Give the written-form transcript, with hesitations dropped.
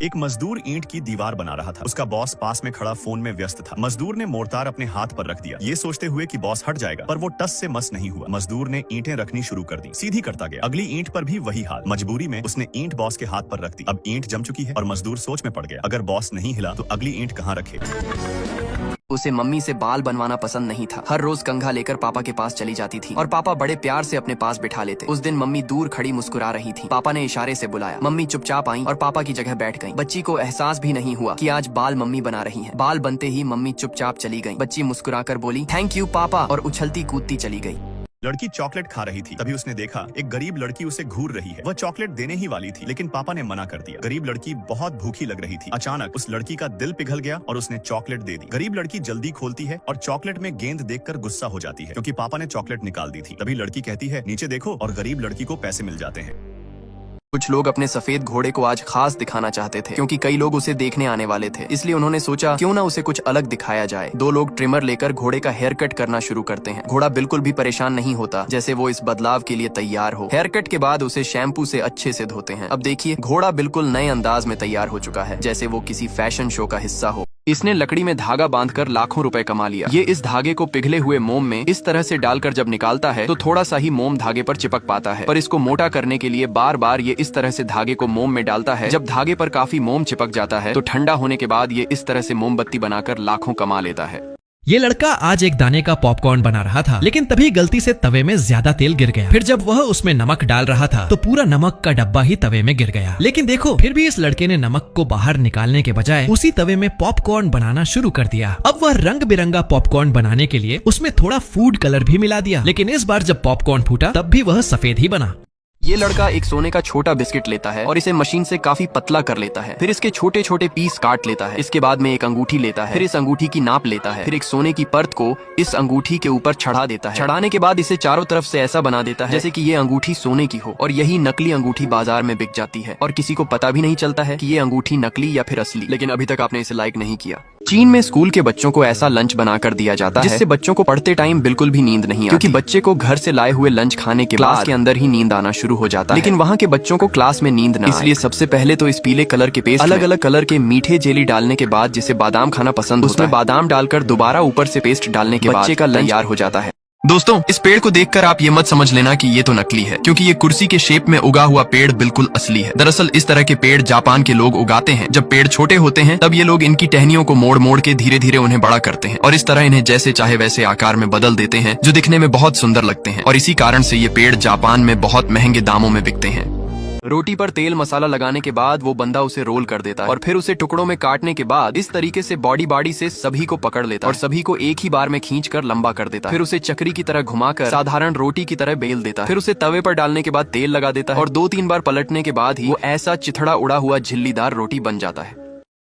एक मजदूर ईंट की दीवार बना रहा था। उसका बॉस पास में खड़ा फोन में व्यस्त था। मजदूर ने मोर्टार अपने हाथ पर रख दिया, ये सोचते हुए कि बॉस हट जाएगा, पर वो टस से मस नहीं हुआ। मजदूर ने ईंटें रखनी शुरू कर दी, सीधी करता गया। अगली ईंट पर भी वही हाल। मजबूरी में उसने ईंट बॉस के हाथ पर रख दी। अब ईंट जम चुकी है और मजदूर सोच में पड़ गया, अगर बॉस नहीं हिला तो अगली ईंट कहाँ रखे। उसे मम्मी से बाल बनवाना पसंद नहीं था। हर रोज कंघा लेकर पापा के पास चली जाती थी और पापा बड़े प्यार से अपने पास बिठा लेते। उस दिन मम्मी दूर खड़ी मुस्कुरा रही थी। पापा ने इशारे से बुलाया। मम्मी चुपचाप आई और पापा की जगह बैठ गई। बच्ची को एहसास भी नहीं हुआ कि आज बाल मम्मी बना रही हैं। बाल बनते ही मम्मी चुपचाप चली गई। बच्ची मुस्कुराकर बोली, थैंक यू पापा, और उछलती कूदती चली गई। लड़की चॉकलेट खा रही थी, तभी उसने देखा एक गरीब लड़की उसे घूर रही है। वह चॉकलेट देने ही वाली थी, लेकिन पापा ने मना कर दिया। गरीब लड़की बहुत भूखी लग रही थी। अचानक उस लड़की का दिल पिघल गया और उसने चॉकलेट दे दी। गरीब लड़की जल्दी खोलती है और चॉकलेट में गेंद देखकर गुस्सा हो जाती है, क्योंकि पापा ने चॉकलेट निकाल दी थी। तभी लड़की कहती है, नीचे देखो, और गरीब लड़की को पैसे मिल जाते हैं। कुछ लोग अपने सफेद घोड़े को आज खास दिखाना चाहते थे, क्योंकि कई लोग उसे देखने आने वाले थे। इसलिए उन्होंने सोचा क्यों ना उसे कुछ अलग दिखाया जाए। दो लोग ट्रिमर लेकर घोड़े का हेयर कट करना शुरू करते हैं। घोड़ा बिल्कुल भी परेशान नहीं होता, जैसे वो इस बदलाव के लिए तैयार हो। हेयर कट के बाद उसे शैम्पू से अच्छे से धोते हैं। अब देखिए, घोड़ा बिल्कुल नए अंदाज में तैयार हो चुका है, जैसे वो किसी फैशन शो का हिस्सा हो। इसने लकड़ी में धागा बांधकर लाखों रुपए कमा लिया। ये इस धागे को पिघले हुए मोम में इस तरह से डालकर जब निकालता है तो थोड़ा सा ही मोम धागे पर चिपक पाता है, पर इसको मोटा करने के लिए बार बार ये इस तरह से धागे को मोम में डालता है। जब धागे पर काफी मोम चिपक जाता है तो ठंडा होने के बाद ये इस तरह से मोमबत्ती बनाकर लाखों कमा लेता है। ये लड़का आज एक दाने का पॉपकॉर्न बना रहा था, लेकिन तभी गलती से तवे में ज्यादा तेल गिर गया। फिर जब वह उसमें नमक डाल रहा था तो पूरा नमक का डब्बा ही तवे में गिर गया। लेकिन देखो, फिर भी इस लड़के ने नमक को बाहर निकालने के बजाय उसी तवे में पॉपकॉर्न बनाना शुरू कर दिया। अब वह रंग बिरंगा पॉपकॉर्न बनाने के लिए उसमें थोड़ा फूड कलर भी मिला दिया, लेकिन इस बार जब पॉपकॉर्न फूटा तब भी वह सफेद ही बना। ये लड़का एक सोने का छोटा बिस्किट लेता है और इसे मशीन से काफी पतला कर लेता है। फिर इसके छोटे छोटे पीस काट लेता है। इसके बाद में एक अंगूठी लेता है। फिर इस अंगूठी की नाप लेता है। फिर एक सोने की परत को इस अंगूठी के ऊपर चढ़ा देता है। चढ़ाने के बाद इसे चारों तरफ से ऐसा बना देता है जैसे कि ये अंगूठी सोने की हो, और यही नकली अंगूठी बाजार में बिक जाती है और किसी को पता भी नहीं चलता है कि ये अंगूठी नकली या फिर असली। लेकिन अभी तक आपने इसे लाइक नहीं किया। चीन में स्कूल के बच्चों को ऐसा लंच बनाकर दिया जाता है जिससे बच्चों को पढ़ते टाइम बिल्कुल भी नींद नहीं आती, क्योंकि बच्चे को घर से लाए हुए लंच खाने के बाद के अंदर ही नींद आना शुरू हो जाता है। लेकिन वहाँ के बच्चों को क्लास में नींद न आए, इसलिए सबसे पहले तो इस पीले कलर के पेस्ट अलग अलग कलर के मीठे जेली डालने के बाद, जिसे बादाम खाना पसंद होता है, उसमें बादाम डालकर दोबारा ऊपर से पेस्ट डालने के बाद बच्चे का लंच तैयार हो जाता है। दोस्तों, इस पेड़ को देखकर आप ये मत समझ लेना कि ये तो नकली है, क्योंकि ये कुर्सी के शेप में उगा हुआ पेड़ बिल्कुल असली है। दरअसल इस तरह के पेड़ जापान के लोग उगाते हैं। जब पेड़ छोटे होते हैं तब ये लोग इनकी टहनियों को मोड़ मोड़ के धीरे धीरे उन्हें बड़ा करते हैं और इस तरह इन्हें जैसे चाहे वैसे आकार में बदल देते हैं, जो दिखने में बहुत सुंदर लगते हैं। और इसी कारण से ये पेड़ जापान में बहुत महंगे दामों में बिकते हैं। रोटी पर तेल मसाला लगाने के बाद वो बंदा उसे रोल कर देता है और फिर उसे टुकड़ों में काटने के बाद इस तरीके से बॉडी से सभी को पकड़ लेता है और सभी को एक ही बार में खींचकर लंबा कर देता है। फिर उसे चक्री की तरह घुमाकर साधारण रोटी की तरह बेल देता है। फिर उसे तवे पर डालने के बाद तेल लगा देता है और 2-3 बार पलटने के बाद ही वो ऐसा चिथड़ा उड़ा हुआ झिल्लीदार रोटी बन जाता है।